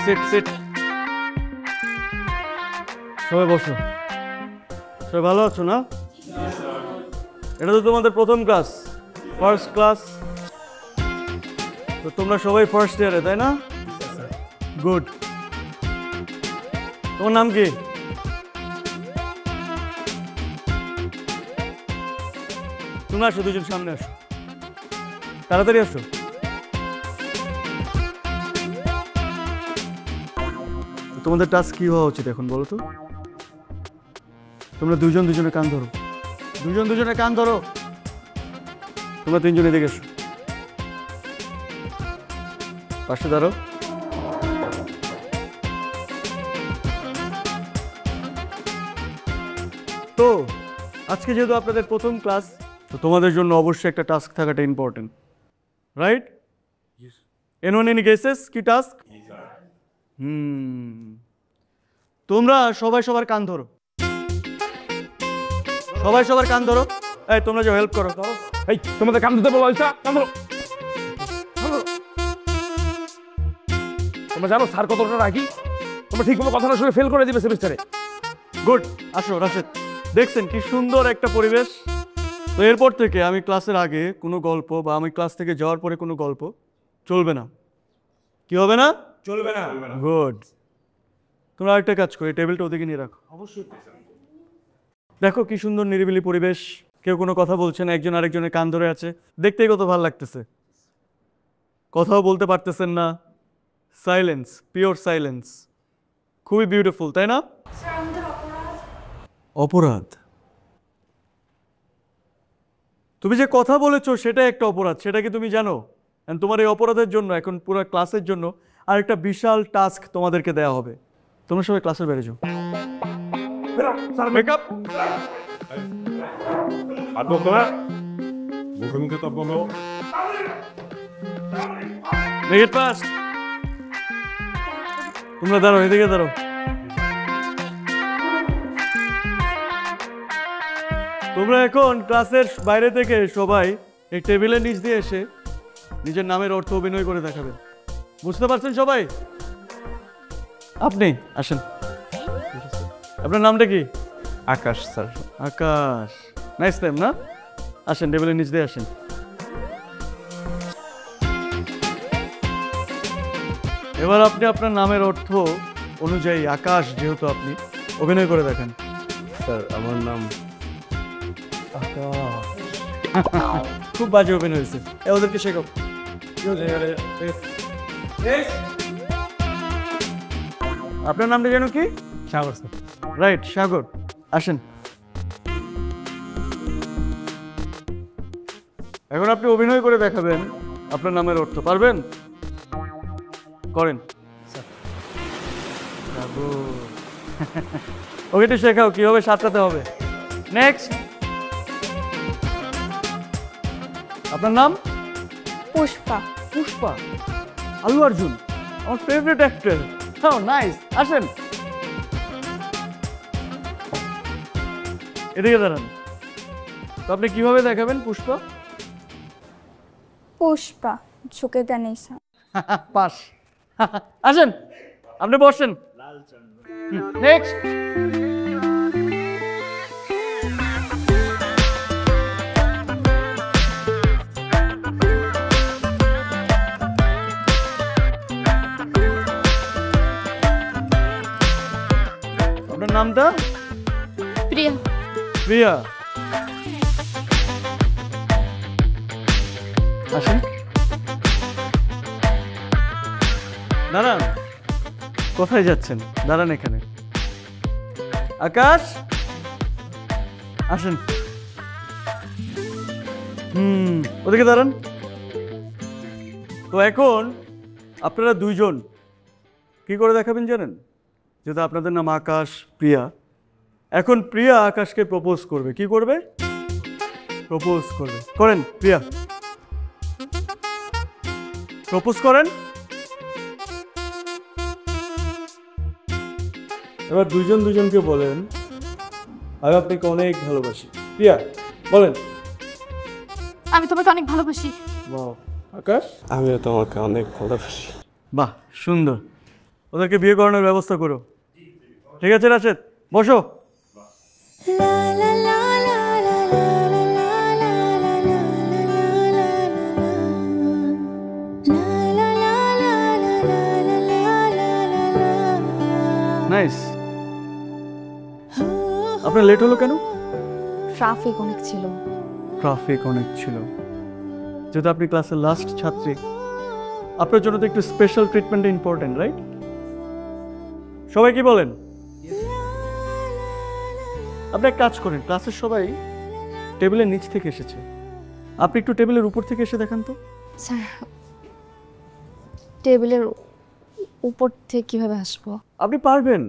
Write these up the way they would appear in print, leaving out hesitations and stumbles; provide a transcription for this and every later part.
Seat seat. সবাই বসো। সবাই ভালো আছো না? এটা তো তোমাদের প্রথম ক্লাস, ফার্স্ট ক্লাস। তো তোমরা সবাই ফার্স্ট ইয়ারে, তাই না? গুড। তোমার নাম কি? তোমরা আসো, দুজন সামনে আসো, তাড়াতাড়ি আসো। তোমাদের টাস্ক কি হওয়া উচিত এখন বলো তো? তোমরা দুজন দুজনে কান ধরো, দুজন দুজনে কান ধরো। তোমরা তিনজন এদিকে এসো, পাশে দাঁড়ো। তো আজকে যেহেতু আপনাদের প্রথম ক্লাস, তো তোমাদের জন্য অবশ্যই একটা টাস্ক থাকাটা important, right? Anyone any guesses কি টাস্ক? তোমরা সবাই সবার কান ধরো, সবাই সবার কান ধরো। এই তোমরা যে হেল্প করো, এই তোমাদের কান ধরতে বলছো, কান ধরো। তোমরা জানো স্যার কতটা রাগি? তোমরা ঠিকমতো কথাটা শুনে ফেল করে দিবে সেমিস্টারে। গুড। আসো রাশেদ, দেখছেন কি সুন্দর একটা পরিবেশ। তো এরপর থেকে আমি ক্লাসের আগে কোনো গল্প বা আমি ক্লাস থেকে যাওয়ার পরে কোনো গল্প চলবে না। কি হবে না? চলবে না। গুড। তোমরা আরেকটা কাজ করো, টেবিলটা ওদিকে নিয়ে রাখো। অবশ্যই। দেখো কি সুন্দর নিরিবিলি পরিবেশ, কেউ কোনো কথা বলছে না, একজন আরেকজনের কান ধরে আছে, দেখতেই কত ভালো লাগতেছে। কথাও বলতে পারতেছেন না, সাইলেন্স, পিওর সাইলেন্স, খুবই বিউটিফুল, তাই না? অপরাধ? তুমি যে কথা বলেছো সেটা একটা অপরাধ, সেটা কি তুমি জানো? তোমার এই অপরাধের জন্য এখন পুরো ক্লাসের জন্য আরেকটা বিশাল টাস্ক তোমাদেরকে দেওয়া হবে। তোমরা সবাই ক্লাসের বাইরে যাও। মেকআপ আর বলতো না, মুখে মুখে তো বলো। Make it fast. তোমরা দাঁড়াও, এদিকে দাঁড়াও। তোমরা এখন ক্লাসের বাইরে থেকে সবাই এই টেবিলের নিচ দিয়ে এসে নিজের নামের অর্থ অভিনয় করে দেখাবেন। বুঝতে পারছেন সবাই? আপনি আসেন। আপনার নামটা কি? আকাশ স্যার। আকাশ, নাইস নেম না? আসেন, টেবিলের নিচ দিয়ে আসেন। এবার আপনি আপনার নামের অর্থ অনুযায়ী আকাশ যেহেতু আপনি অভিনয় করে দেখেন। স্যার আমার নাম আকাশ। খুব বাজে অভিনয় হয়েছে, ওদেরকে শেখাও। আপনার নামটা যেন কি? সাগর স্যার। রাইট, সাগর। আসেন। এখন আপনি অভিনয় করে দেখাবেন আপনার নামের অর্থ, পারবেন? করেন। ওকে একটু শেখাও কিভাবে সাঁতরাতে হবে। নেক্সট। আপনার নাম? পুষ্পা। পুষ্পা, আলু অর্জুন, আমার ফেভারিট অ্যাক্টর। হ্যাঁ, নাইস। আসেন, এদিকে দাঁড়ান। তো আপনি কিভাবে দেখাবেন পুষ্পা? পুষ্পা ঝুঁকে নেই স্যার। পাস। আসেন, আপনি বসেন। নেক্সট। আপনার নামটা? প্রিয়া। প্রিয়া, আসেন। দাঁড়ান, কোথায় যাচ্ছেন? দাঁড়ান এখানে। আকাশ, আসেন। ওদিকে দাঁড়ান। তো এখন আপনারা দুইজন কি করে দেখাবেন জানেন? যেহেতু আপনাদের নাম আকাশ, প্রিয়া, এখন প্রিয়া আকাশকে প্রপোজ করবে। কি করবে? প্রপোজ করবে। করেন প্রিয়া, প্রপোজ করেন। এবার দুজন দুজনকে বলেন আমি আপনাকে অনেক ভালোবাসি। প্রিয়া বলেন। আমি তোমাকে অনেক ভালোবাসি। বাহ। আকাশ? আমিও তোমাকে অনেক ভালোবাসি। বাহ, সুন্দর। ওদেরকে বিয়ে করানোর ব্যবস্থা করো। ঠিক আছে রাশেদ, বসো। নাইস। আপনার লেট হলো কেন? ট্রাফিক অনেক ছিল। ট্রাফিক অনেক ছিল। যেহেতু আপনি ক্লাসের লাস্ট ছাত্রী, আপনার জন্য তো একটু স্পেশাল ট্রিটমেন্ট ইম্পর্টেন্ট, রাইট? সবাই কি বলেন? আপনি এক কাজ করেন, ক্লাসের সবাই টেবিলের নিচ থেকে এসেছে, আপনি একটু টেবিলের উপর থেকে এসে দেখান তো। স্যার, টেবিলের উপর থেকে কিভাবে আসবো? আপনি পারবেন,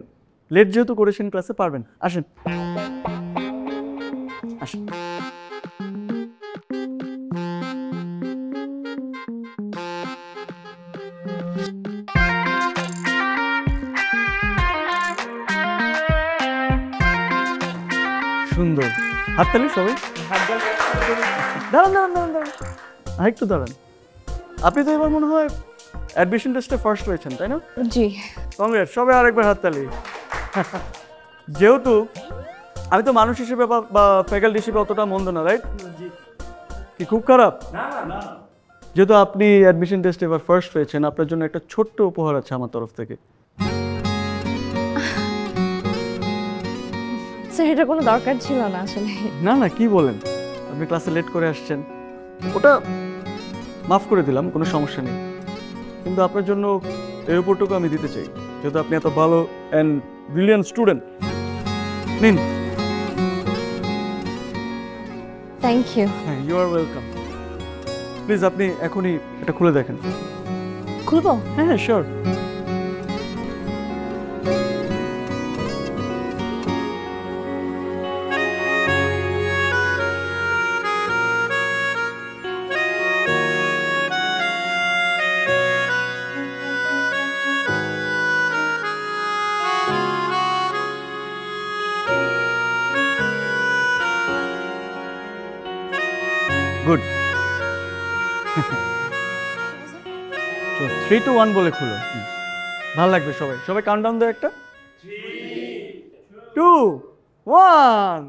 লেট যেহেতু করেছেন ক্লাসে, পারবেন। আসেন আসেন। সুন্দর, হাততালি সবাই। দাঁড়ান দাঁড়ান দাঁড়ান দাঁড়ান, আরেকটু দাঁড়ান। আপনি তো এবার মনে হয় অ্যাডমিশন টেস্টে ফার্স্ট হয়েছেন, তাই না? জি। কংগ্রেস, সবাই আরেকবার হাততালি। যেহেতু আমি তো মানুষ হিসেবে বা ফ্যাকাল্টি হিসেবে অতটা মন্দ না, রাইট? কি খুব খারাপ? যেহেতু আপনি অ্যাডমিশন টেস্টে এবার ফার্স্ট হয়েছেন, আপনার জন্য একটা ছোট্ট উপহার আছে আমার তরফ থেকে। স্যার, এটা কোনো দরকার ছিল না আসলে। না না, কি বলেন, আপনি ক্লাসে লেট করে আসছেন, ওটা মাফ করে দিলাম, কোনো সমস্যা নেই। কিন্তু আপনার জন্য এই উপরটুকু আমি দিতে চাই, যেহেতু আপনি এত ভালো অ্যান্ড ব্রিলিয়ান্ট স্টুডেন্ট। নিন। Thank you. হ্যাঁ, ইউ আর ওয়েলকাম। প্লিজ আপনি এখনই এটা খুলে দেখেন। খুলবো? হ্যাঁ হ্যাঁ, শিওর। গুড। 3 to 1 বলে খুলো। ভালো লাগবে সবাই। সবাই কাউন্টডাউন দাও একটা। 3, 2, 1।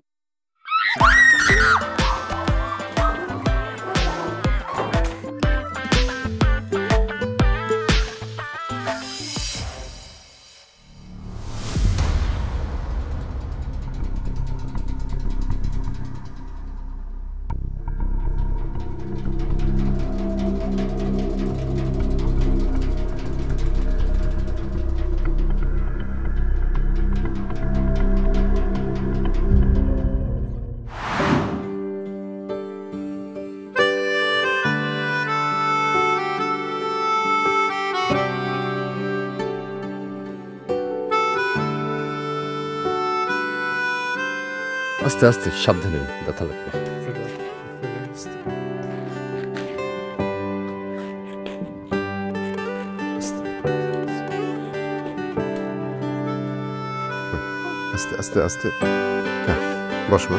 আস্তে আস্তে, সাবধানে, ব্যথা লাগবে। আস্তে আস্তে আস্তে। হ্যাঁ, বসো।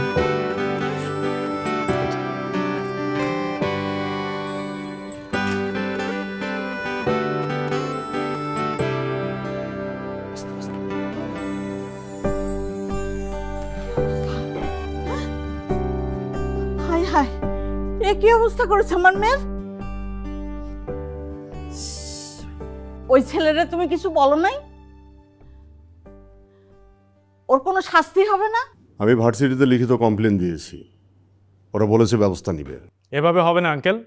হায় হায়, এ কি অবস্থা করেছে আমার মেয়ের? ওই ছেলেরা তুমি কিছু বলো নাই? ওর কোনো শাস্তি হবে না? আমি ভার্সিটিতে লিখিত কমপ্লেন দিয়েছি, ওরা বলেছে ব্যবস্থা নিবে। এভাবে হবে না আঙ্কেল,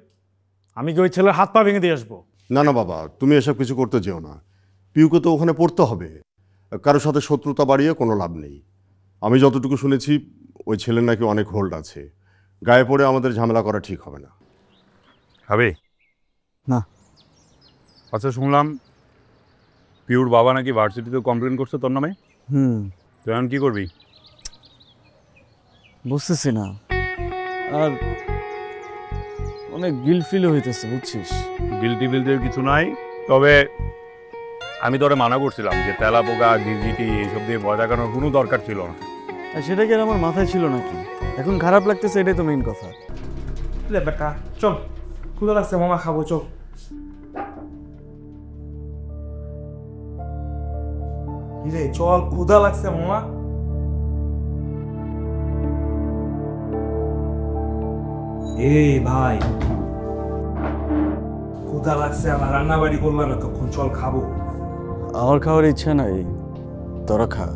আমি কি ওই ছেলের হাত পা ভেঙে দিয়ে আসবো? না না বাবা, তুমি এসব কিছু করতে যেও না। পিউকে তো ওখানে পড়তে হবে, কারোর সাথে শত্রুতা বাড়িয়ে কোনো লাভ নেই। আমি যতটুকু শুনেছি ওই ছেলের নাকি অনেক হোল্ড আছে, গায়ে পড়ে আমাদের ঝামেলা করা ঠিক হবে না। হবে না। আচ্ছা, শুনলাম পিউর বাবা নাকি ভার্সিটিতে কমপ্লেন করছে তোর নামে। তুই এখন কি করবি? বুঝতেছি না, আর অনেক গিল্ট ফিল হইতেছে, বুঝছিস? গিলটির কিছু নাই, তবে আমি তোরে মানা করছিলাম যে তেলা পোকা গিরগিটি এইসব দিয়ে ভয় দেখানোর কোনো দরকার ছিল না। আর সেটা কি আর আমার মাথায় ছিল নাকি? এখন খারাপ লাগতেছে, এটাই তো মেইন কথা। বেটা চল, ক্ষুধা লাগছে, মামা খাবো, চল। কিরে চল, ক্ষুধা লাগছে মামা। এই ভাই, ক্ষুধা লাগছে, আমার রান্না বাড়ি করলাম এতক্ষণ, চল খাবো। আমার খাওয়ার ইচ্ছা নাই, তোরা খা।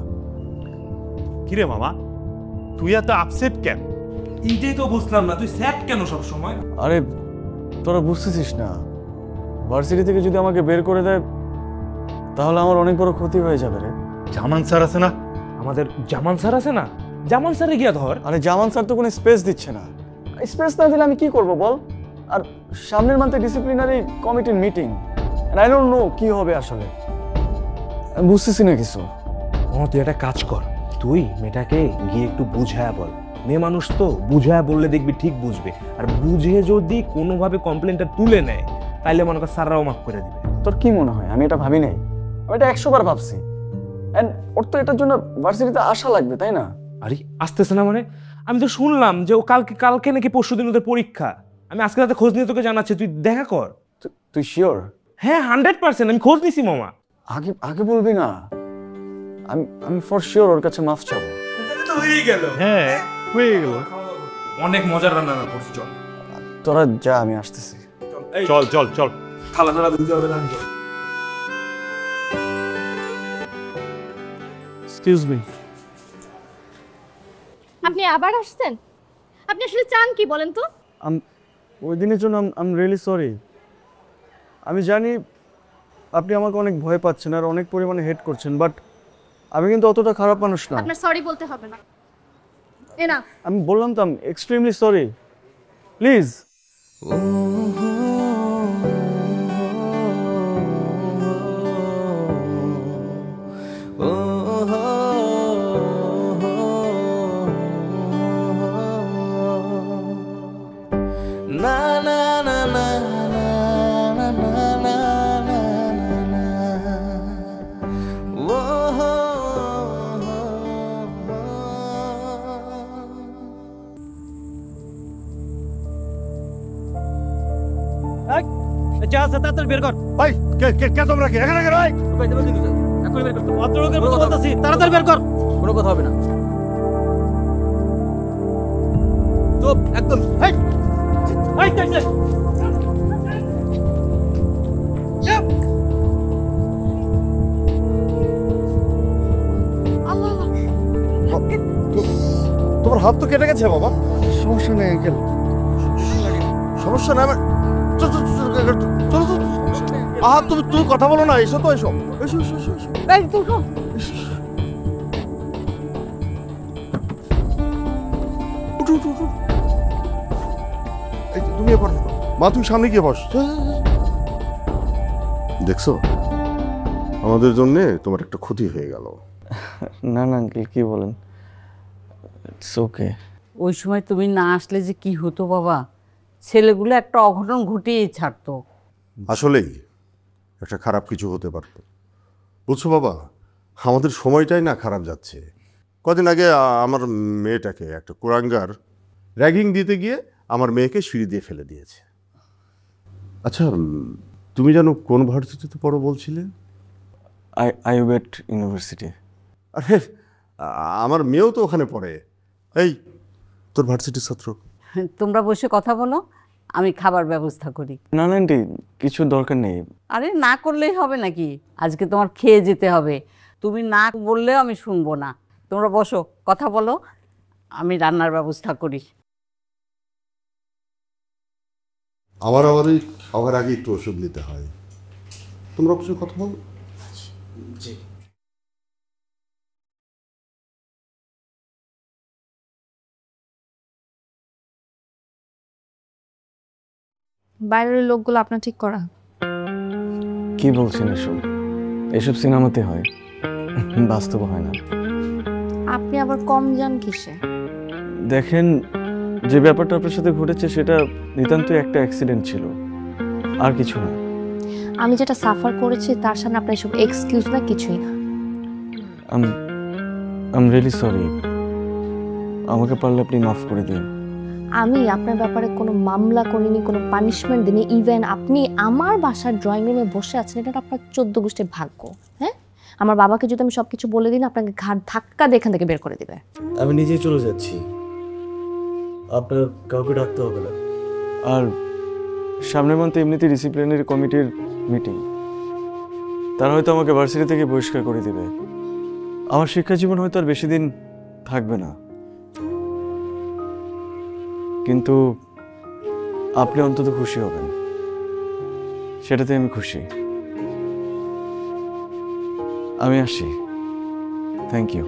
কিরে মামা, তুই এত আপসেট কেন? এইটাই তো বুঝলাম না, তুই স্যাড কেন সব সময়? আরে তোরা বুঝতেছিস না, ভার্সিটি থেকে যদি আমাকে বের করে দেয় তাহলে আমার অনেক বড় ক্ষতি হয়ে যাবে রে। জামান স্যার আছে না? আমাদের জামান স্যার আছে না, জামান স্যারে গিয়া ধর। আরে জামান স্যার তো কোনো স্পেস দিচ্ছে না। স্পেস না দিলে আমি কি করব বল? আর সামনের মান্থে ডিসিপ্লিনারি কমিটির মিটিং, আই ডোন্ট নো কি হবে আসলে, আমি বুঝতেছি না কিছু। তুই একটা কাজ কর, তুই মেয়েটাকে গিয়ে একটু বুঝায়া বল। মেয়ে মানুষ তো, বুঝায়া বললে দেখবি ঠিক বুঝবে। আর বুঝে যদি কোনোভাবে কমপ্লেনটা তুলে নেয় তাইলে মনে কর স্যাররাও মাফ করে দিবে। তোর কি মনে হয় আমি এটা ভাবি নাই? আমি এটা 100 বার ভাবছি। এন্ড ওর তো এটার জন্য ভার্সিটিতে আসা লাগবে, তাই না? আরে আসতেছে না মানে? আমি তো শুনলাম যে ও কালকে নাকি পরশুদিন ওদের পরীক্ষা। আমি আজকে রাতে খোঁজ নিয়ে তোকে জানাচ্ছি, তুই দেখা কর। তুই শিওর? হ্যাঁ 100%, আমি খোঁজ নিছি মামা। আগে আগে বলবি না? আমি ফর শিওর ওর কাছে মাফ চাবো। তো হয়ে গেল। হ্যাঁ হয়ে গেল। অনেক মজার রান্না করছি, চল। তোরা যা, আমি আসতেছি। চল চল চল। থালা থালা ধুতে হবে না। Excuse me. আপনি আবার আসছেন? আপনি আসলে চান কি বলেন তো? ওই দিনের জন্য আই এম রিয়েলি সরি। আমি জানি আপনি আমাকে অনেক ভয় পাচ্ছেন আর অনেক পরিমাণে হেট করছেন, বাট আমি কিন্তু অতটা খারাপ মানুষ না। আপনার সরি বলতে হবে না। না আমি বললাম তো, আমি এক্সট্রিমলি সরি, প্লিজ। ভাই কে কে কে তোমরা কি এখানে কেন? তাড়াতাড়ি বের কর। কোনো কথা হবে না। তো একদম তোমার হাত তো কেটে গেছে বাবা। সমস্যা নেই আঙ্কেল, সমস্যা নেই। আহা তুমি কথা বলো না, এসো তো, এসো এসো এসো এসো এসো। উঠো উঠো উঠো। এই তুমি এবার মা, তুমি সামনে গিয়ে বস। দেখছো, আমাদের জন্য তোমার একটা ক্ষতি হয়ে গেল। না না আঙ্কেল, কি বলেন? It's okay. ওই সময় তুমি না আসলে যে কি হতো বাবা, ছেলেগুলো একটা অঘটন ঘটিয়েই ছাড়তো। আসলেই একটা খারাপ কিছু হতে পারত। বুঝছো বাবা, আমাদের সময়টাই না খারাপ যাচ্ছে। কদিন আগে আমার মেয়েটাকে একটা কুরাঙ্গার র্যাগিং দিতে গিয়ে আমার মেয়েকে সিঁড়ি দিয়ে ফেলে দিয়েছে। আচ্ছা, তুমি জানো কোন ভার্সিটিতে পড়ো বলছিলে? আইউবেট ইউনিভার্সিটি। আরে আমার মেয়েও তো ওখানে পড়ে। এই তোর ভার্সিটির ছাত্র। তোমরা বসে কথা বলো, আমি খাবার ব্যবস্থা করি। না না আন্টি, কিছু দরকার নেই। আরে না করলেই হবে নাকি? আজকে তোমার খেয়ে যেতে হবে, তুমি না বললেও আমি শুনবো না। তোমরা বসো, কথা বলো, আমি রান্নার ব্যবস্থা করি। আমার এই খাওয়ার আগে একটু ওষুধ নিতে হয়। তোমরা কিছু কথা বলো। বাইরের লোকগুলো আপনার ঠিক করা? কি বলছেন এসব? এসব সিনেমাতে হয়, বাস্তব হয় না। আপনি আবার কম যান কিসে? দেখেন, যে ব্যাপারটা আপনার সাথে ঘটেছে সেটা নিতান্ত একটা অ্যাক্সিডেন্ট ছিল, আর কিছু না। আমি যেটা সাফার করেছি তার সামনে আপনার এসব এক্সকিউজ না, কিছুই না। I am really sorry. আমাকে পারলে আপনি মাফ করে দিন। আমি আপনার ব্যাপারে কোনো মামলা করিনি, কোনো পানিশমেন্ট দিইনি। ইভেন আপনি আমার বাসার ড্রয়িং রুমে বসে আছেন, এটা আপনার 14 গোষ্ঠীর ভাগ্য। হ্যাঁ, আমার বাবাকে যদি আমি সবকিছু বলে দিই না, আপনাকে ঘাট ধাক্কা দিয়ে এখান থেকে বের করে দিবে। আমি নিজেই চলে যাচ্ছি, আপনার কাউকে ডাকতে হবে না। আর সামনের মান্থে এমনিতেই ডিসিপ্লিনারি কমিটির মিটিং, তারা হয়তো আমাকে ভার্সিটি থেকে বহিষ্কার করে দিবে। আমার শিক্ষা জীবন হয়তো আর বেশি দিন থাকবে না, কিন্তু আপনি অন্তত খুশি হবেন, সেটাতে আমি খুশি। আমি আসি, থ্যাংক ইউ।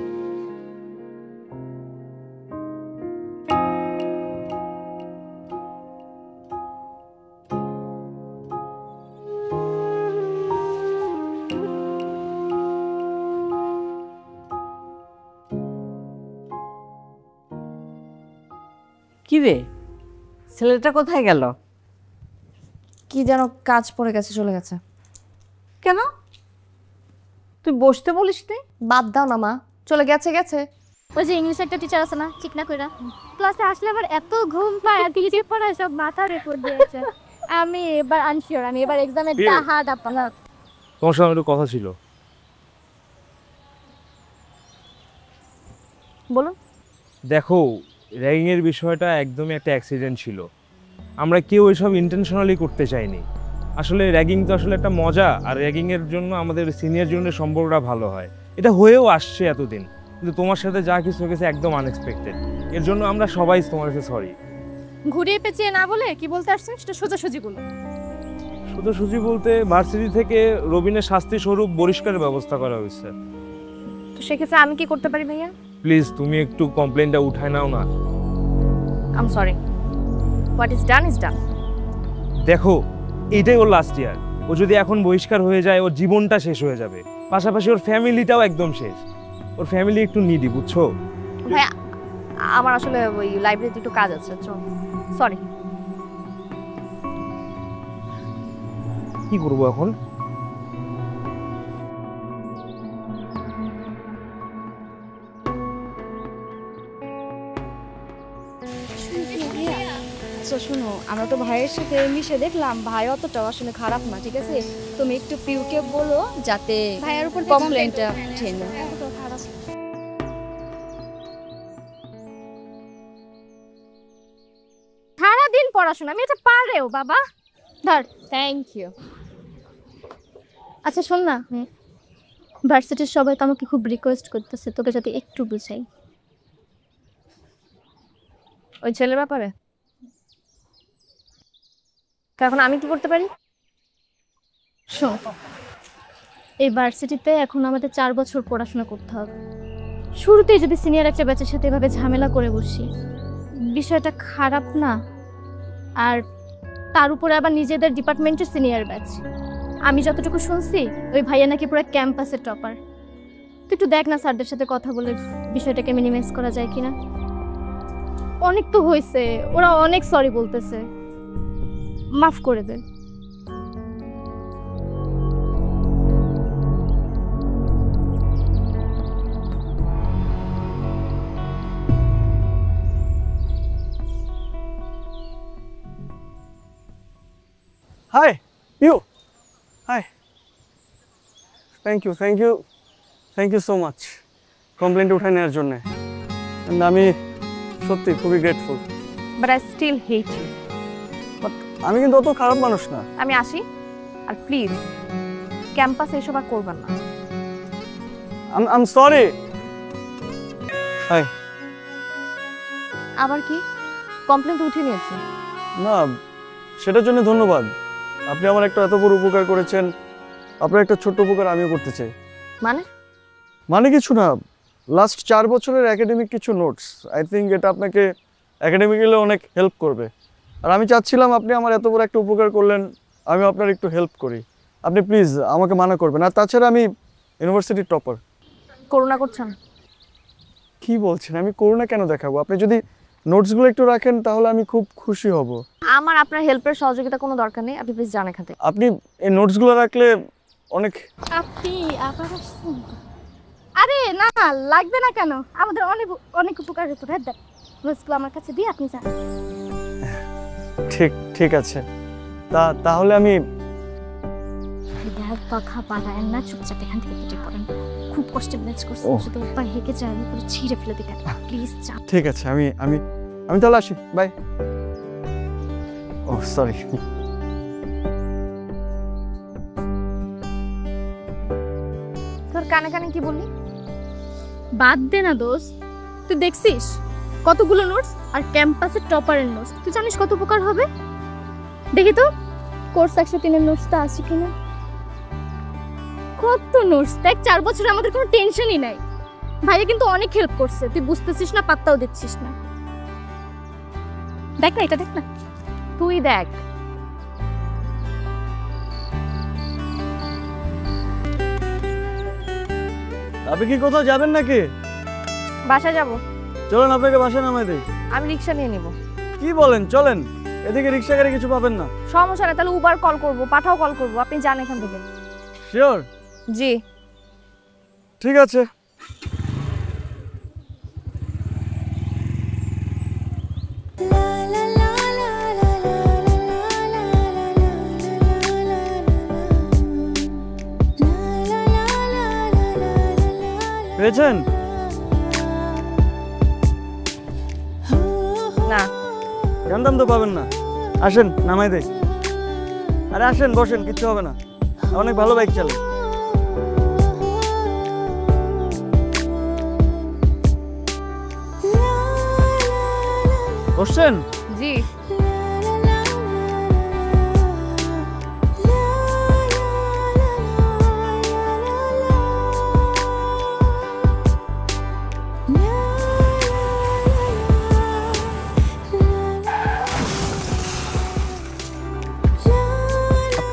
কি রে, ছেলেটা কোথায় গেল? কি যেন কাজ পড়ে গেছে, চলে গেছে। কেন তুই বসতে বলিস নি? বাদ দাও না মা, চলে গেছে গেছে। ওই যে ইংলিশ একটা টিচার আছে না, চিকনা কইরা, ক্লাসে আসলে আবার এত ঘুম পায় আর কিছু পড়ায় সব মাথার উপর দিয়েছে। আমি এবার আনশিওর, আমি এবার এক্সামে হার্ড আপনার। তোমার সঙ্গে একটু কথা ছিল। বলুন। দেখো, র্যাগিংয়ের বিষয়টা একদমই একটা অ্যাক্সিডেন্ট ছিল। আমরা কেউ এসব ইন্টেনশনালি করতে চাইনি। আসলে র্যাগিং তো আসলে একটা মজা, আর র্যাগিংয়ের জন্য আমাদের সিনিয়র জুনিয়র সম্পর্কটা ভালো হয়, এটা হয়েও আসছে এতদিন। কিন্তু তোমার সাথে যা কিছু হয়েছে একদম আনএক্সপেক্টেড, এর জন্য আমরা সবাই তোমার কাছে সরি। ঘুরিয়ে পেঁচিয়ে না বলে কি বলতে আসছেন সেটা সোজাসুজি বলুন। সোজাসুজি বলতে ভার্সিটি থেকে রবিনের শাস্তি স্বরূপ বহিষ্কারের ব্যবস্থা করা হয়েছে। তো সেক্ষেত্রে আমি কি করতে পারি ভাইয়া? প্লিজ তুমি একটু কমপ্লেনটা উঠায় নাও না। I am sorry, what is done is done. দেখো, এইটাই ওর লাস্ট ইয়ার। ও যদি এখন বহিষ্কার হয়ে যায়, ওর জীবনটা শেষ হয়ে যাবে, পাশাপাশি ওর ফ্যামিলিটাও একদম শেষ। ওর ফ্যামিলি একটু নিডি, বুঝছো? ভাইয়া আমার আসলে ওই লাইব্রেরিতে একটু কাজ আছে, সরি। কি করবো এখন? আচ্ছা শোনো, আমরা তো ভাইয়ের সাথে মিশে দেখলাম ভাই অতটাও আসলে খারাপ না, ঠিক আছে? তুমি একটু পিউকে বলো যাতে ভাইয়ের উপর কমপ্লেইনটা উঠিয়ে নেয়। সারাদিন পড়াশোনা, আমি এটা পারেও বাবা। ধর, থ্যাংক ইউ। আচ্ছা শোন না, ভার্সিটির সবাই তো আমাকে খুব রিকোয়েস্ট করতেছে তোকে যাতে একটু বুঝাই। ওই ছেলের ব্যাপারে এখন আমি কি করতে পারি? শোন, এই ভার্সিটিতে এখন আমাদের 4 বছর পড়াশোনা করতে হবে। শুরুতেই যদি সিনিয়র একটা ব্যাচের সাথে এভাবে ঝামেলা করে বসি, বিষয়টা খারাপ না? আর তার উপরে আবার নিজেদের ডিপার্টমেন্টের সিনিয়র ব্যাচ। আমি যতটুকু শুনছি ওই ভাইয়া নাকি পুরো ক্যাম্পাসের টপার। তুই একটু দেখ না স্যারদের সাথে কথা বলে বিষয়টাকে মিনিমাইজ করা যায় কিনা। অনেক তো হয়েছে, ওরা অনেক সরি বলতেছে, মাফ করে দে। Hi you, hi, thank you thank you thank you so much কমপ্লেনটা উঠায় নেওয়ার জন্যে। আমি সত্যি খুবই grateful. But I still hate you. আমি কিন্তু অত খারাপ মানুষ না। আমি আসি, আর প্লিজ ক্যাম্পাসে এসব আর করবেন না। I am sorry. হাই। আবার কি কমপ্লেন উঠিয়ে নিয়েছে? না, সেটার জন্য ধন্যবাদ। আপনি আমার একটা এত বড় উপকার করেছেন, আপনার একটা ছোট্ট উপকার আমিও করতে চাই। মানে কিছু না, লাস্ট 4 বছরের একাডেমিক কিছু নোটস, আই থিঙ্ক এটা আপনাকে একাডেমিক্যালি অনেক হেল্প করবে। আর আমি চাচ্ছিলাম আপনি আমার এত বড় একটা উপকার করলেন, আমি আপনার একটু হেল্প করি। আপনি প্লিজ আমাকে মানা করবেন। আর তাছাড়া আমি ইউনিভার্সিটির টপার। করুণা করছেন? কি বলছেন? আমি করুণা কেন দেখাবো? আপনি যদি নোটসগুলো একটু রাখেন তাহলে আমি খুব খুশি হব। আমার আপনার হেল্পের সহযোগিতা কোনো দরকার নেই, আপনি প্লিজ জানেন এখান থেকে। আপনি এই নোটসগুলো রাখলে অনেক। আপনি আবার আসছেন? আরে না, লাগবে না কেন, আমাদের অনেক অনেক উপকার হতো। হ্যাঁ দেখ, নোটসগুলো আমার কাছে দিয়ে আপনি যান। ঠিক আছে, তাহলে আমি দেখ পাখা পালায় না, চুপচাপ এখান থেকে কেটে পড়েন। খুব কষ্টে ম্যানেজ করছে, শুধু উপর হেঁকে যায়, আমি পুরো ছিঁড়ে ফেলে দিই। প্লিজ চাপ। ঠিক আছে, আমি আমি আমি তাহলে আসি, বাই। O sorry. তোর কানে কানে কি বললি? বাদ দে না দোস্ত, তুই দেখছিস কতগুলো নোটস, আর ক্যাম্পাসের টপারের নোটস। তুই জানিস কত উপকার হবে? দেখি তো কোর্স 103 এর নোটসটা আছে কিনা। কত নোটস দেখ, 4 বছরে আমাদের কোনো টেনশনই নাই। ভাইয়া কিন্তু অনেক হেল্প করছে, তুই বুঝতেছিস না, পাত্তাও দিচ্ছিস না। দেখ না, এটা দেখ না, তুই দেখ। আপনি কি কোথাও যাবেন নাকি? বাসায় যাব। চলেন আপনাকে বাসায় নামাই দেই। আমি রিক্সা নিয়ে নিব। কি বলেন, চলেন। এদিকে রিক্সা গাড়ি কিছু পাবেন না। সমস্যা নেই, তাহলে উবার কল করব, পাঠাও কল করব, আপনি যান এখান থেকে। শিওর? জি ঠিক আছে। পেয়েছেন? না, জানতাম তো পাবেন না। আসেন নামাই দেই। আরে আসেন, বসেন, কিচ্ছু হবে না। অনেক ভালো বাইক চালান। বসছেন? জি।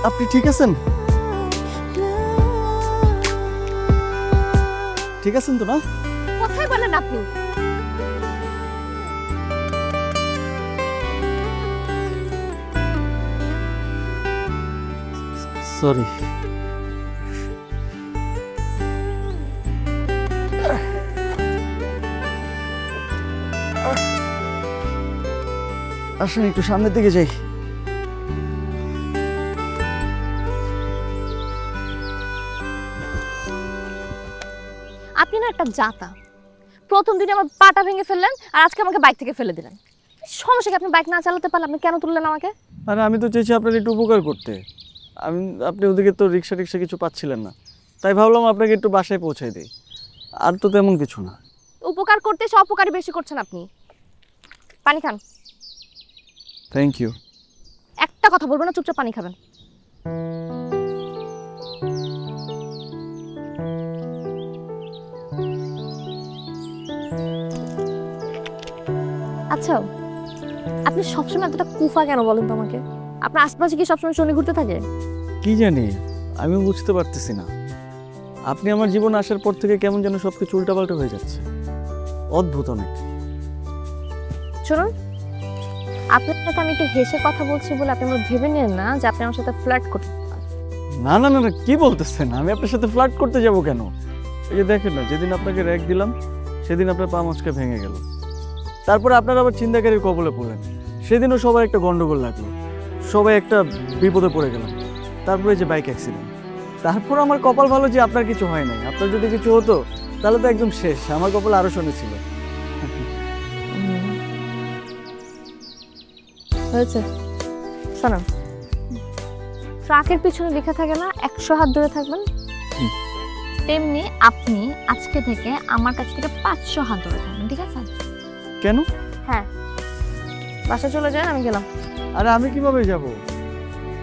আপনি ঠিক আছেন? ঠিক আছেন তো না? কোথায় বলেন আপনি? সরি। আসেন একটু সামনের দিকে যাই। আপনি না একটা জাতা। প্রথম দিনে আমার পাটা ভেঙে ফেললেন, আর আজকে আমাকে বাইক থেকে ফেলে দিলেন। সমস্যা কি? আপনি বাইক না চালাতে পারলে আপনি কেন তুললেন আমাকে? আরে আমি তো চেয়েছি আপনার একটু উপকার করতে। আপনি ওদিকে তো রিক্সা টিক্সা কিছু পাচ্ছিলেন না, তাই ভাবলাম আপনাকে একটু বাসায় পৌঁছাই দিই। আর তো তেমন কিছু না। উপকার করতে এসে অপকারই বেশি করছেন আপনি। পানি খান। Thank you. একটা কথা বলবো না, চুপচাপ পানি খাবেন। আচ্ছা, আপনি সবসময় এতটা কুফা কেন বলেন তো আমাকে? আপনার আশপাশে কি সবসময় শনি ঘুরতে থাকে? কি জানি, আমি বুঝতে পারতেছি না। আপনি আমার জীবনে আসার পর থেকে কেমন যেন সবকিছু উল্টাপাল্টা হয়ে যাচ্ছে। অদ্ভুত অনেক। শুনুন, আপনার সাথে আমি একটু হেসে কথা বলছি বলে আপনি আমার ভেবে নেন না যে আপনি আমার সাথে ফ্লার্ট করতে পারেন। না না না না, কি বলতেছেন? আমি আপনার সাথে ফ্লার্ট করতে যাব কেন? এই যে দেখেন না, যেদিন আপনাকে র্যাক দিলাম সেদিন আপনার পা মচকে ভেঙে গেল। তারপরে আপনারা আবার চিন্তাকারীর কবলে পড়লেন। সেদিনও সবাই একটা গন্ডগোল লাগলো, সবাই একটা বিপদে পড়ে গেলাম। তারপরে যে বাইক অ্যাক্সিডেন্ট। তারপর আমার কপাল ভালো যে আপনার কিছু হয় নাই। আপনার যদি কিছু হতো তাহলে তো একদম শেষ। আমার কপাল আরো শনি ছিল। হয়েছে, শোনো, ট্রাকের পিছনে লেখা থাকে না 100 হাত দূরে থাকবেন, তেমনি আপনি আজকে থেকে আমার কাছ থেকে 500 হাত দূরে থাকবেন, ঠিক আছে? কেন? হ্যাঁ, বাসা চলে যান, আমি গেলাম। আরে আমি কিভাবে যাব?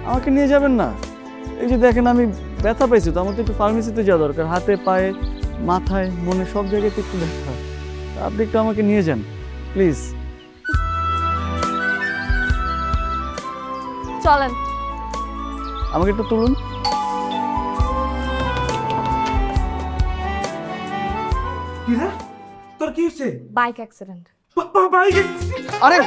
আমাকে নিয়ে যাবেন না? এই যে দেখেন আমি ব্যথা পাইছি, তো আমার তো একটু ফার্মেসিতে যাওয়া দরকার। হাতে, পায়ে, মাথায়, মনে সব জায়গাতে একটু ব্যথা। আপনি একটু আমাকে নিয়ে যান প্লিজ। চলেন। আমাকে একটু তুলুন। কি রে, তোর কি হচ্ছে? Bike accident. বাইক? আরে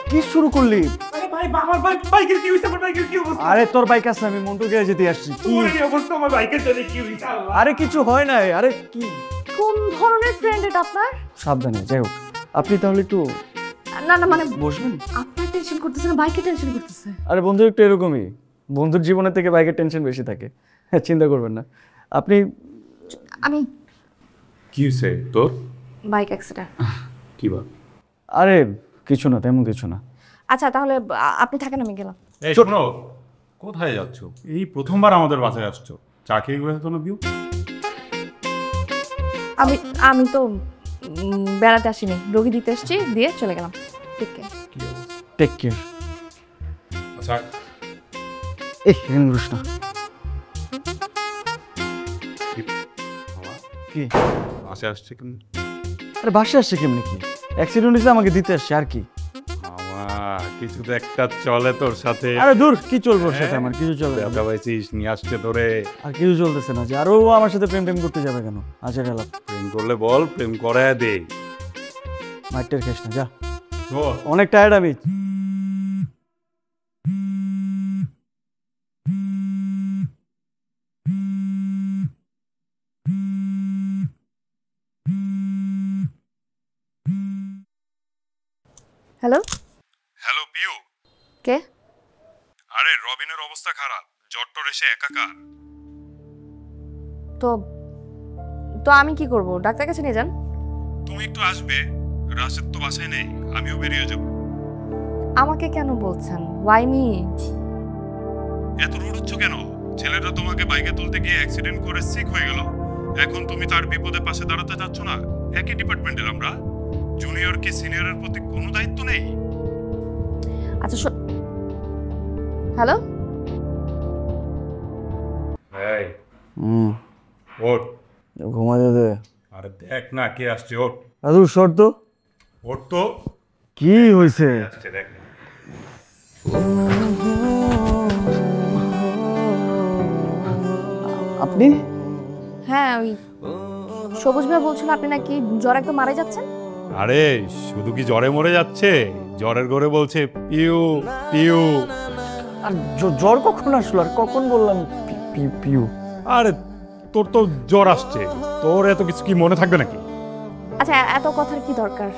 কি শুরু করলি? আরে ভাই, আমার বাইকের কি হইছে? আমার বাইকের কি অবস্থা? আরে তোর বাইক আছে, আমি মন্টু গ্যারেজে দিয়ে আসছি। কি অবস্থা আমার বাইকের জন্য? কি হইছে? আরে কিছু হয় নাই। আরে কি, কোন ধরনের ফ্রেন্ড এটা আপনার? সাবধানে। যাই হোক, আপনি তাহলে একটু না না, মানে বসবেন। আপনার টেনশন করতেছে না, বাইকে টেনশন করতেছে। আরে বন্ধু একটু এরকমই, বন্ধুর জীবনের থেকে বাইকের টেনশন বেশি থাকে। হ্যাঁ, চিন্তা করবেন না আপনি। আমি কি হয়েছে তোর? Bike accident. কি বল? আরে কিছু না, তেমন কিছু না। আচ্ছা তাহলে আপনি থাকেন, আমি গেলাম। এই শোনো, কোথায় যাচ্ছ? এই প্রথমবার আমাদের বাসায় আসছো, চা খেয়ে গেছো না বিউ? আমি তো বেড়াতে আসিনি, রোগী দিতে এসেছি, দিয়ে চলে গেলাম। Take care. Take care. আচ্ছা রুশ না কি বাসায় আসছে কেন? আরে বাসায় আসছে কেমনি? কি অ্যাক্সিডেন্ট হয়েছে, আমাকে দিতে আসছে আর কি। আমার কিছু তো একটা চলে তোর সাথে। আরে দূর, কি চলবে ওর সাথে? আমার কিছু চলবে না। ব্যবসা পাইছিস, নিয়ে আসছে তোরে। আর কিছু চলতেছে না যে, আর ও আমার সাথে প্রেম করতে যাবে কেন? আচ্ছা গেলাম। প্রেম করলে বল, প্রেম করায় দে। মাইটের খেস না, যা। ও অনেক টায়ার্ড আমি। Hello, hello Piu. কে? আরে রবিনের অবস্থা খারাপ, জ্বর এসে একাকার। তো তো আমি কি করব? ডাক্তার কাছে নিয়ে যান। তুমি একটু আসবে, রাশেদ তো বাসায় নেই, আমিও বেরিয়ে যাব। আমাকে কেন বলছেন? Y me? এত রুড হচ্ছ কেন? ছেলেটা তোমাকে বাইকে তুলতে গিয়ে অ্যাক্সিডেন্ট করে সিক হয়ে গেল, এখন তুমি তার বিপদে পাশে দাঁড়াতে যাচ্ছ না? একই ডিপার্টমেন্টের আমরা, জুনিয়র কি সিনিয়রের প্রতি কোনো দায়িত্ব নেই? আচ্ছা হ্যালো। এই ওঠ, ঘুমাতে দে। আরে দেখ না কে আসছে, ওঠ দাদু সর তো। ওঠ তো। কি হয়েছে? আসছে দেখ। আপনি? হ্যাঁ, ওই সবুজ ভাই বলছিল আপনি নাকি জ্বর একদম মারা যাচ্ছেন। আরে শুধু কি জ্বরে মরে যাচ্ছে, জ্বরের ঘরে বলছে পিউ পিউ। আর জ্বর কখন আসলো? আর কখন বললাম পিউ? আরে তোর তো জ্বর আসছে, তোর এত কিছু কি মনে থাকবে নাকি? আচ্ছা এত কথার কি দরকার?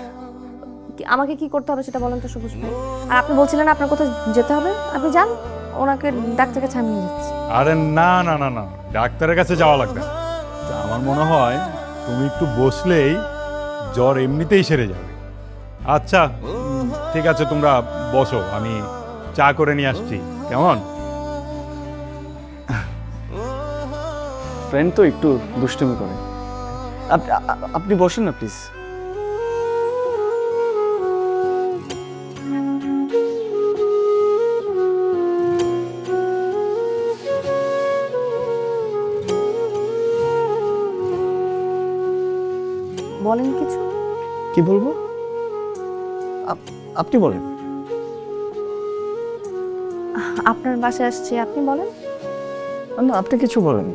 আমাকে কি করতে হবে সেটা বলেন তো সবুজ ভাই। আর আপনি বলছিলেন আপনার কোথাও যেতে হবে, আপনি যান, ওনাকে ডাক্তারের কাছে আমি নিয়ে যাচ্ছি। আরে না না না না, ডাক্তারের কাছে যাওয়া লাগবে না। আমার মনে হয় তুমি একটু বসলেই জ্বর এমনিতেই সেরে যাবে। আচ্ছা ঠিক আছে, তোমরা বসো, আমি চা করে নিয়ে আসছি, কেমন? ফ্রেন্ড তো একটু দুষ্টুমি করে। আপনি বসেন না প্লিজ। বলেন কিছু। কি বলবো? আপনি বলেন। আপনার বাসায় আসছি, আপনি বলেন। না, আপনি কিছু বলেন।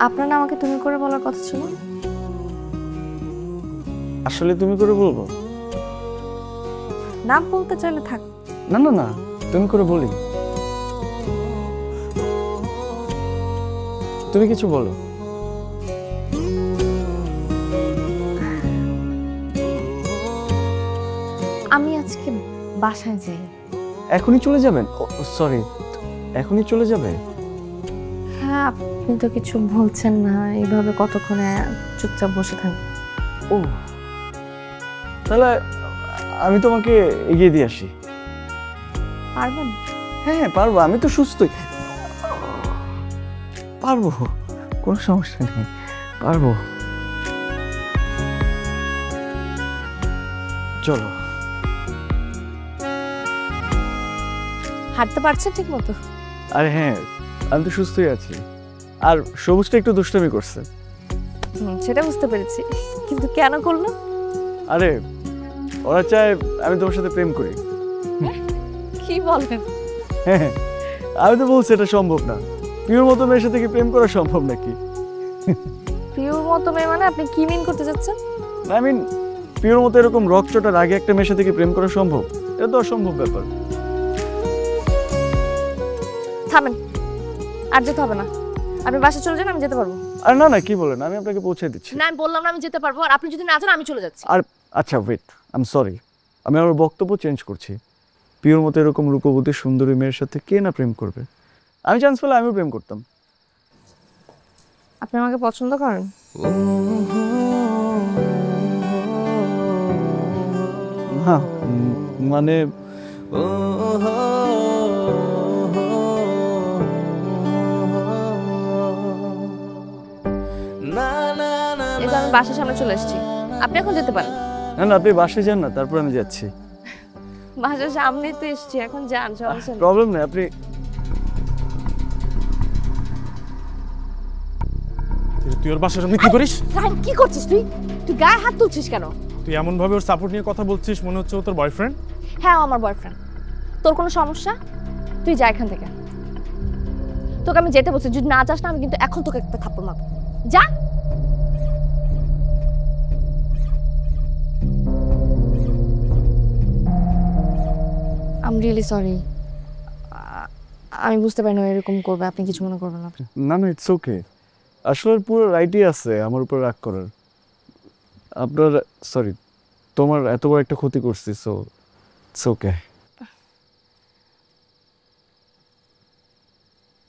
আপনার না আমাকে তুমি করে বলার কথা ছিল। আসলে তুমি করে বলবো? নাম বলতে চাইলে থাক। না না না, তুমি করে বলি। তুমি কিছু বলো। আমি আজকে বাসায় যাই। এখনই চলে যাবেন? সরি, এখনই চলে যাবে? হ্যাঁ, আপনি তো কিছু বলছেন না, এইভাবে কতক্ষণে চুপচাপ বসে থাকবো? ও তাহলে আমি তোমাকে এগিয়ে দিয়ে আসি। পারবেন? হ্যাঁ পারবো, আমি তো সুস্থই, পারবো, কোনো সমস্যা নেই, পারবো। চলো। হাঁটতে পারছেন ঠিক মতো? আরে হ্যাঁ, আমি তো সুস্থই আছি। আর সবুজটা একটু দুষ্টামি করছে। সেটা বুঝতে পেরেছি, কিন্তু কেন করলো? আরে ওরা চায় আমি তোমার সাথে প্রেম করি। কি বলেন? হ্যাঁ, আমি তো বলছি এটা সম্ভব না। পিওর মতো মেয়ের সাথে কি প্রেম করা সম্ভব নাকি? পিওর মতো মেয়ে মানে আপনি কি মিন করতে যাচ্ছেন? আই মিন পিওর মতো এরকম রকচটার আগে একটা মেয়ের সাথে কি প্রেম করা সম্ভব? এটা তো অসম্ভব ব্যাপার। থামেন, আর যেতে হবে না, আপনি বাসা চলে যান, আমি যেতে পারবো। আর না না, কি বলেন, আমি আপনাকে পৌঁছে দিচ্ছি। না, আমি বললাম না আমি যেতে পারবো, আর আপনি যদি না যান আমি চলে যাচ্ছি। আর আচ্ছা ওয়েট, আই এম সরি, আমি আমার বক্তব্য চেঞ্জ করছি। পিওর মতো এরকম রূপবতী সুন্দরী মেয়ের সাথে কে না প্রেম করবে? আমি চান্স পেলে আমিও প্রেম করতাম। আপনি আমাকে পছন্দ করেন? হ্যাঁ, মানে এই তো আমি বাসার সামনে চলে এসেছি, আপনি এখন যেতে পারেন। না না, আপনি বাসে যান না, তারপর আমি যাচ্ছি। বাসার সামনেই তো এসেছি, এখন যান, সমস্যা নেই। প্রবলেম নেই, আপনি তুই ওর বাসার সামনে কি করিস? রাহিম, কি করছিস তুই? তুই গায়ে হাত তুলছিস কেন? তুই এমন ভাবে ওর সাপোর্ট নিয়ে কথা বলছিস মনে হচ্ছে ও তোর বয়ফ্রেন্ড। হ্যাঁ, ও আমার বয়ফ্রেন্ড। তোর কোনো সমস্যা? তুই যা এখান থেকে। তোকে আমি যেতে বলছি, যদি না যাস না আমি কিন্তু এখন তোকে একটা থাপ্পড় মারবো। যা। আই এম রিয়েলি সরি, আমি বুঝতে পারি না এরকম করবে, আপনি কিছু মনে করবেন না। না না, ইটস ওকে। আসলে পুরো রাইটই আছে আমার উপর রাগ করার। আপনার সরি, তোমার এত বড় একটা ক্ষতি করছি, সো ইটস ওকে।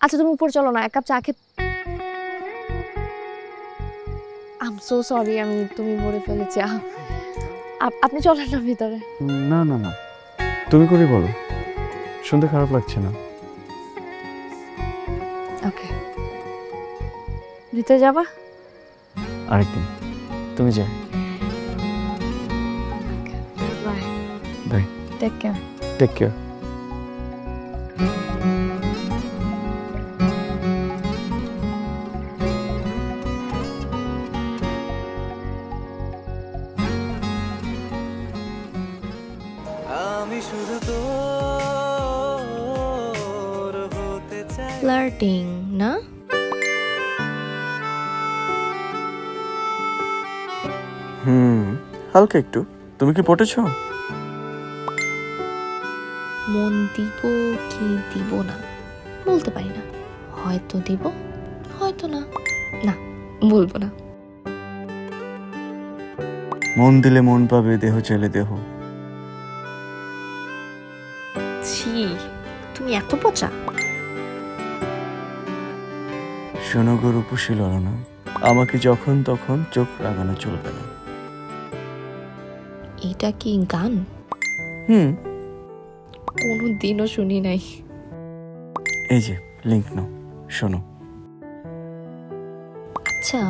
আচ্ছা তুমি উপরে চলো না, এক কাপ চা খেয়ে। আই এম সো সরি, আমি তুমি বলে ফেলেছি। আপনি চলেন না ভিতরে। না না না, তুমি করে বলো, শুনতে খারাপ লাগছে না। ওকে, ভিতরে যাবা? আরেকদিন তুমি যাই। Bye bye, take care. Take care. Flirting না? হালকা একটু। তুমি কি পটেছো? মন দিব কি দিব না বলতে পারি না, হয়তো দিব হয়তো না। না, বলবো না। মন দিলে মন পাবে, দেহ চাইলে দেহ। ছি, তুমি এত পচা। শোনো গো রূপসী ললনা, আমাকে যখন তখন চোখ রাগানো চলবে না। এটা কি গান? কোনো দিনও শুনি নাই। এই যে লিংক নাও, শোনো। আচ্ছা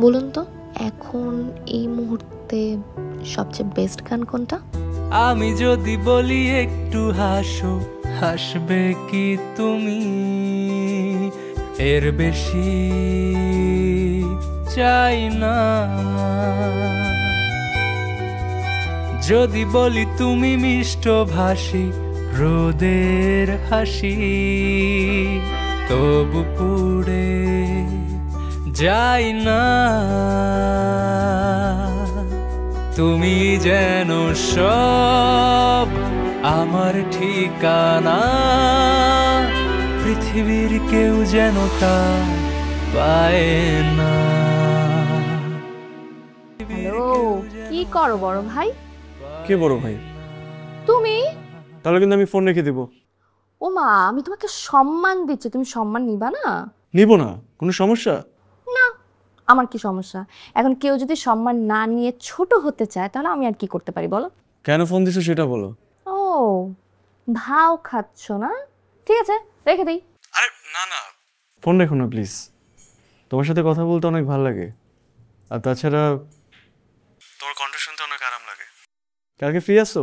বলুন তো, এখন এই মুহূর্তে সবচেয়ে বেস্ট গান কোনটা? আমি যদি বলি একটু হাসো, হাসবে কি তুমি? এর বেশি চাই না। যদি বলি তুমি মিষ্ট ভাষী, রোদের হাসি, তবু পুড়ে যাই না। তুমি যেন সব আমার ঠিকানা, পৃথিবীর কেউ যেন তা পায় না। হ্যালো, কি করো বড় ভাই? কে বড় ভাই? তুমি? তাহলে কিন্তু আমি ফোন রেখে দেবো। ও মা, আমি তোমাকে সম্মান দিচ্ছি, তুমি সম্মান নিবা না? নিব না, কোনো সমস্যা না। আমার কি সমস্যা? এখন কেউ যদি সম্মান না নিয়ে ছোট হতে চায় তাহলে আমি আর কি করতে পারি বলো? কেন ফোন দিছো সেটা বলো। ও, ভাও খাচ্ছ না? ঠিক আছে, রেখে দিই। আরে না না, ফোন রেখো না প্লিজ। তোমার সাথে কথা বলতে অনেক ভালো লাগে, আর তাছাড়া তোমার কণ্ঠ শুনতে অনেক আরাম লাগে। কালকে ফ্রি আছো?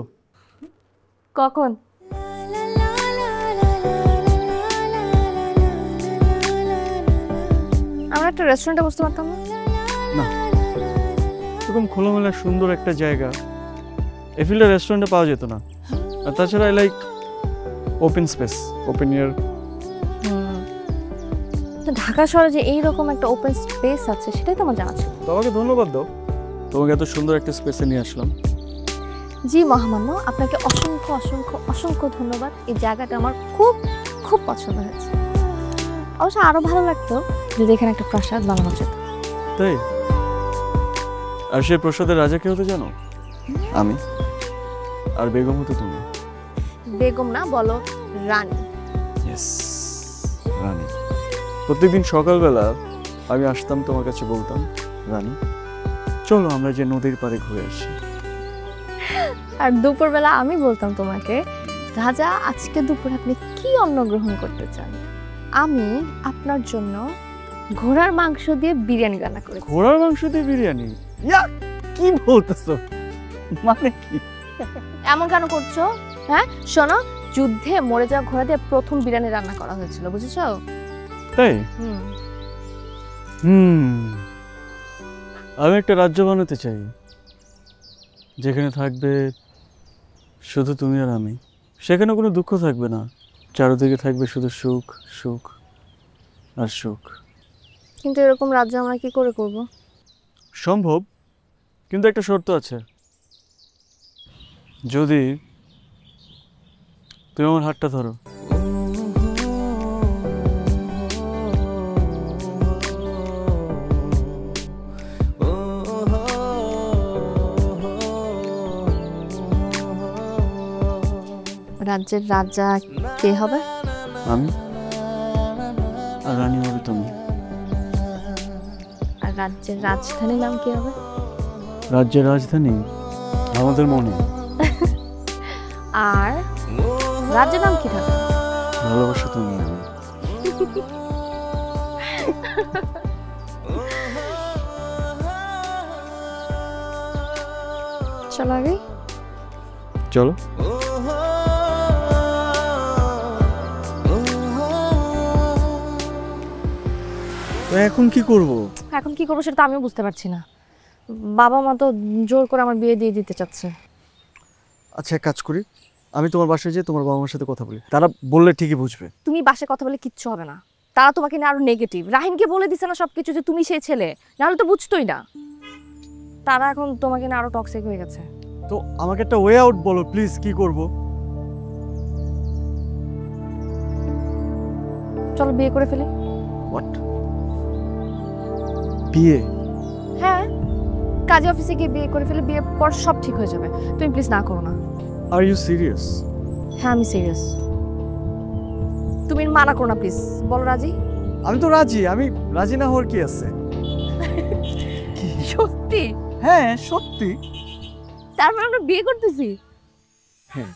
কখন? আমরা একটা রেস্টুরেন্টে বসতে পারতাম না? না, এরকম খোলামেলা সুন্দর একটা জায়গা এই ফিল্ডে রেস্টুরেন্টে পাওয়া যেত না। আর তাছাড়া I like open space, open air. Dhaka শহরে যে এইরকম একটা ওপেন স্পেস আছে সেটাই তো আমার জানা ছিল। তোমাকে ধন্যবাদ দাও, তোমাকে এত সুন্দর একটা স্পেসে নিয়ে আসলাম। জি মহামান্য, আপনাকে অসংখ্য অসংখ্য অসংখ্য ধন্যবাদ। এই জায়গাটা আমার খুব খুব পছন্দ হয়েছে। অবশ্য আরো ভালো লাগতো যদি এখানে একটা প্রাসাদ বানানো যেত। তাই? আর সেই প্রসাদের রাজা কে হতে জানো? আমি। আর বেগম হতে তুমি। বেগম না, বলো রানী। ইয়েস, রানী। প্রত্যেকদিন সকালবেলা আমি আসতাম তোমার কাছে, বলতাম রানী চলো আমরা যে নদীর পাড়ে ঘুরে আসি। আর দুপুরবেলা আমি বলতাম তোমাকে, রাজা আজকে দুপুরে আপনি কি অন্ন গ্রহণ করতে চান? আমি আপনার জন্য ঘোড়ার মাংস দিয়ে বিরিয়ানি রান্না করেছি। ঘোড়ার মাংস দিয়ে বিরিয়ানি? ইয়া, কি বলতেছো? মানে কি? এমন কেন করছো? হ্যাঁ শোনো, যুদ্ধে মরে যাওয়া ঘোড়া দিয়ে প্রথম বিরিয়ানি রান্না করা হয়েছিল, বুঝেছো? তাই? হুম। আমি একটা রাজ্য বানাতে চাই যেখানে থাকবে শুধু তুমি আর আমি। সেখানে কোনো দুঃখ থাকবে না, চারদিকে থাকবে শুধু সুখ, সুখ আর সুখ। কিন্তু এরকম রাজ্য আমরা কি করে করব? সম্ভব, কিন্তু একটা শর্ত আছে। যদি তুমি আমার হাতটা ধরো। রাজ্যের রাজা কে হবে? আমি, আর রানী হবে তুমি। আর রাজ্যের রাজধানীর নাম কি হবে? রাজ্যের রাজধানী আমাদের মনে। আর রাজ্যের নাম কি থাকবে? ভালোবাসা তুমি আমি। চলো আগে। চলো। এখন কি করব? এখন কি করবো সেটা তো আমিও বুঝতে পারছি না। বাবা মা তো জোর করে আমার বিয়ে দিয়ে দিতে চাচ্ছে। আচ্ছা এক কাজ করি, আমি তোমার বাসায় যেয়ে তোমার বাবা মার সাথে কথা বলি, তারা বললে ঠিকই বুঝবে। তুমি বাসায় কথা বলে কিচ্ছু হবে না, তারা তোমাকে নিয়ে আরো নেগেটিভ। রাহিনকে বলে দিছে না সবকিছু যে তুমি সেই ছেলে, নাহলে তো বুঝতোই না। তারা এখন তোমাকে নিয়ে আরো টক্সিক হয়ে গেছে। তো আমাকে একটা ওয়ে আউট বলো প্লিজ, কি করব? চলো বিয়ে করে ফেলি। হোয়াট? বিয়ে? হ্যাঁ, কাজে অফিসে গিয়ে বিয়ে করে ফেলে, বিয়ের পর সব ঠিক হয়ে যাবে। তুমি প্লিজ না করো না। Are you serious? হ্যাঁ আমি সিরিয়াস। তুমি মানা করো না প্লিজ, বলো রাজি। আমি তো রাজি, আমি রাজি না হওয়ার কি আছে? সত্যি? হ্যাঁ সত্যি। তারপর আমরা বিয়ে করতেছি? হ্যাঁ।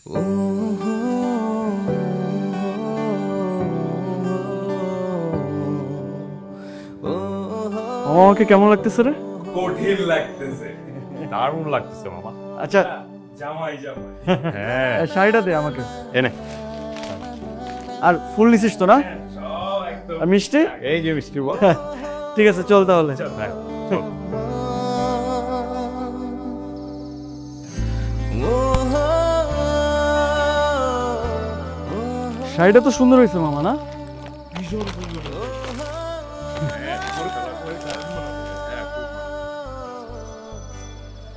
আমাকে কেমন লাগতেছে রে? কঠিন লাগতেছে, দারুণ লাগতেছে মামা। আচ্ছা জামাই জামাই। হ্যাঁ শাড়িটা দে আমাকে। এনে। আর ফুল নিছিস তো না? সব একদম। আর মিষ্টি? এই যে মিষ্টি বল। ঠিক আছে চল তাহলে। শাড়িটা তো সুন্দর হয়েছে মামা, না?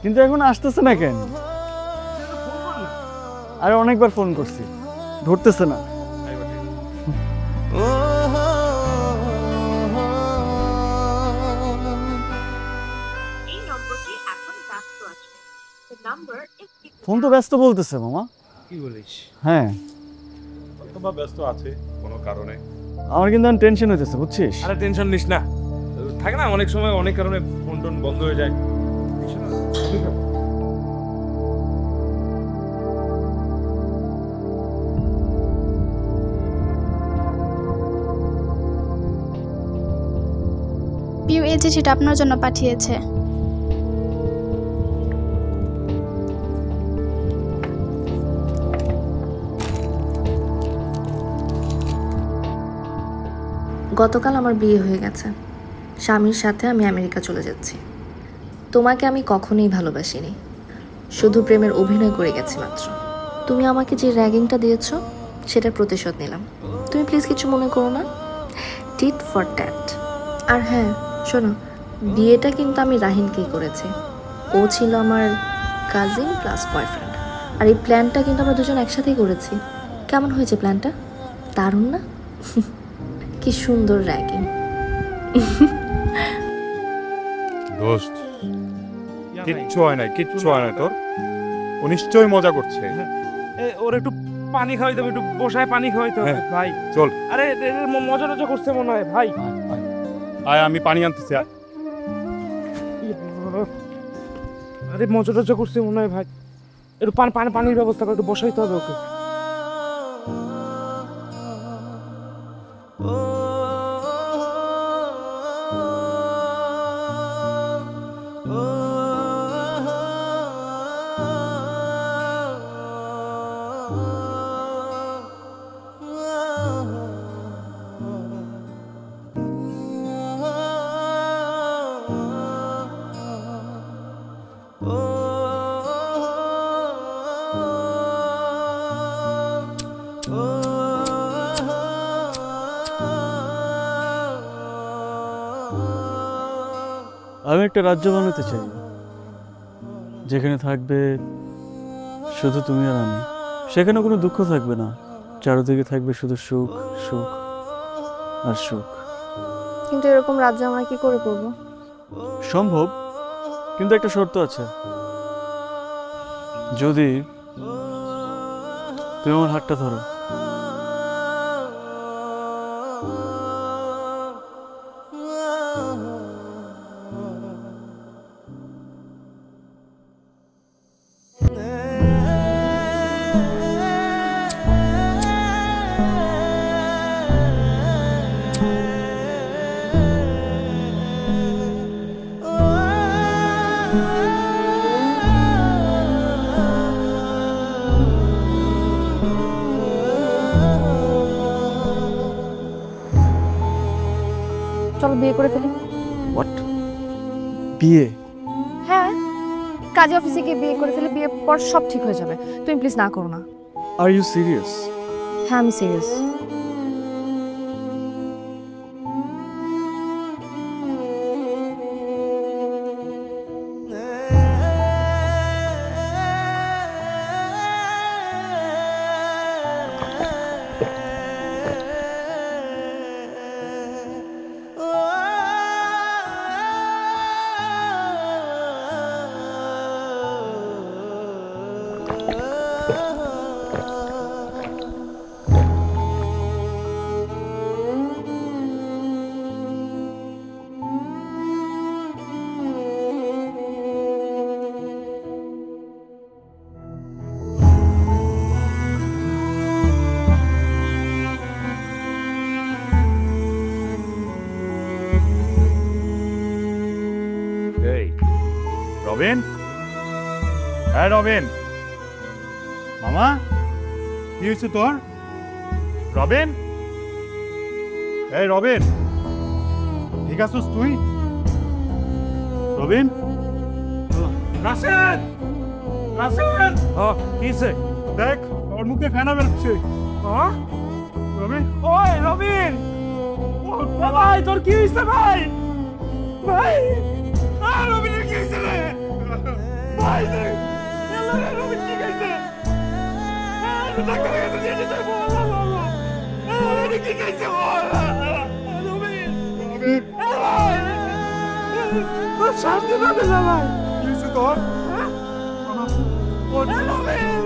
কিন্তু এখন আসতেছে না কেন? আরে অনেকবার ফোন করছি, ধরতেছে না। ফোন তো ব্যস্ত বলতেছে মামা। কি বলিস? হ্যাঁ হয়তোবা ব্যস্ত আছে কোনো কারণে। আমার কিন্তু টেনশন হইতেছে বুঝছিস। আরে টেনশন নিস না, থাকে না অনেক সময় অনেক কারণে ফোন টোন বন্ধ হয়ে যায়। পিউ এই চিঠিটা আপনার জন্য পাঠিয়েছে। গতকাল আমার বিয়ে হয়ে গেছে, স্বামীর সাথে আমি আমেরিকা চলে যাচ্ছি। তোমাকে আমি কখনোই ভালোবাসিনি, শুধু প্রেমের অভিনয় করে গেছি মাত্র। তুমি আমাকে যে র্যাগিংটা দিয়েছো সেটার প্রতিশোধ নিলাম। তুমি প্লিজ কিছু মনে করো না, টিট ফর ট্যাট। আর হ্যাঁ শোনো, বিয়েটা কিন্তু আমি রাহিনকেই করেছি। ও ছিল আমার কাজিন প্লাস বয়ফ্রেন্ড। আর এই প্ল্যানটা কিন্তু আমরা দুজন একসাথেই করেছি। কেমন হয়েছে প্ল্যানটা? দারুণ না? কি সুন্দর র্যাগিং। দোস্ত কিচ্ছু হয় নাই, কিচ্ছু হয় নাই তোর। ও নিশ্চয়ই মজা করছে। ওর একটু পানি খাওয়াইতে হবে, একটু বসায় পানি খাওয়াইতে হবে ভাই। চল আরে মজা টজা করছে মনে হয় ভাই। আয় আমি পানি আনতেছি। আরে মজা টজা করছে মনে হয় ভাই, একটু পানির ব্যবস্থা করে একটু বসাইতে হবে ওকে। আমি একটা রাজ্য বানাতে চাই, যেখানে থাকবে শুধু তুমি আর আমি। সেখানে কোনো দুঃখ থাকবে না, চারদিকে থাকবে শুধু সুখ সুখ আর সুখ। কিন্তু এরকম রাজ্য আমরা কি করে করব? সম্ভব, কিন্তু একটা শর্ত আছে। যদি তুমি আমার হাতটা ধরো। চলো বিয়ে করে ফেলি। হোয়াট? বিয়ে? হ্যাঁ, কাজে অফিসে গিয়ে বিয়ে করে ফেলি, বিয়ের পর সব ঠিক হয়ে যাবে। তুমি প্লিজ না করো না। Are you serious? হ্যাঁ, আমি সিরিয়াস। রবিন, হ্যাঁ রবিন। মামা কি হয়েছে তোর? রবিন, এই রবিন, ঠিক আছিস তুই? রবিন, রাশেদ, রাশেদ, কি হয়েছে? দেখ ওর মুখে ফেনা বেরোচ্ছে। রবিন, ওই রবিন, ভাই তোর কি হয়েছে ভাই? ভাই রবিনের কি হয়েছে রে? ভাই রবিন কি হয়েছে? ডাক্তারের কাছে নিয়ে যেতে বল। রবিন কি হয়েছে বল? রবিন, রবিন, তোর শান্তি পাবে না ভাই। কি হয়েছে তোর? রবিন